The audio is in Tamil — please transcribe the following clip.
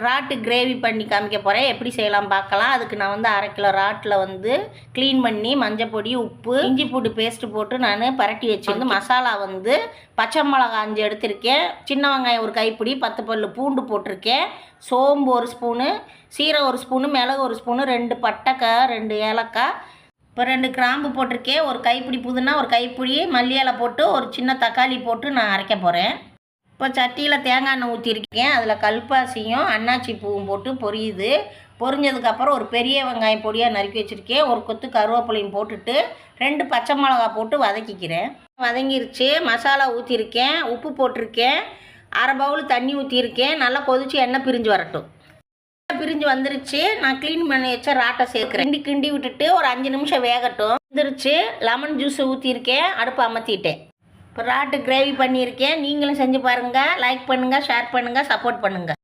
ராட்டு கிரேவி பண்ணி காமிக்க போகிறேன். எப்படி செய்யலாம் பார்க்கலாம். அதுக்கு நான் வந்து 1/2 கிலோ ராட்டில் வந்து க்ளீன் பண்ணி மஞ்சப்பொடி, உப்பு, இஞ்சி பூண்டு பேஸ்ட்டு போட்டு நான் பரட்டி வச்சு வந்து மசாலா வந்து பச்சை மிளகா 5 எடுத்திருக்கேன், சின்ன வெங்காயம் ஒரு கைப்பிடி, 10 பல்லு பூண்டு போட்டிருக்கேன், சோம்பு 1 ஸ்பூனு, சீரகம் 1 ஸ்பூனு, மிளகு 1 ஸ்பூனு, 2 பட்டைக்காய், 2 ஏலக்காய், இப்போ 2 கிராம்பு போட்டிருக்கேன், ஒரு கைப்பிடி புதினா, ஒரு கைப்பிடி மல்லி இலை போட்டு ஒரு சின்ன தக்காளி போட்டு நான் அரைக்க போகிறேன். இப்போ சட்டியில் தேங்காய் எண்ணெய் ஊற்றிருக்கேன். அதில் கல்பாசியும் அன்னாச்சி பூவும் போட்டு பொரியுது. பொரிஞ்சதுக்கப்புறம் ஒரு பெரிய வெங்காயம் பொடியாக நறுக்கி வச்சுருக்கேன், ஒரு கொத்து கருவேப்பிலையும் போட்டுட்டு 2 பச்சை மிளகா போட்டு வதக்கிக்கிறேன். வதங்கிருச்சு. மசாலா ஊற்றிருக்கேன், உப்பு போட்டிருக்கேன், 1/2 பவுல் தண்ணி ஊற்றிருக்கேன். நல்லா கொதித்து எண்ணெய் பிரிஞ்சு வரட்டும். பிரிஞ்சு வந்துருச்சு. நான் க்ளீன் பண்ணி வச்ச ராட்டை சேர்க்குறேன். கிண்டி விட்டுட்டு ஒரு 5 நிமிஷம் வேகட்டும். வந்துருச்சு. லெமன் ஜூஸ் ஊற்றிருக்கேன், அடுப்பு அமர்த்திட்டேன். இப்போ ராட்டு கிரேவி பண்ணியிருக்கேன். நீங்களும் செஞ்சு பாருங்கள். லைக் பண்ணுங்கள், ஷேர் பண்ணுங்கள், சப்போர்ட் பண்ணுங்கள்.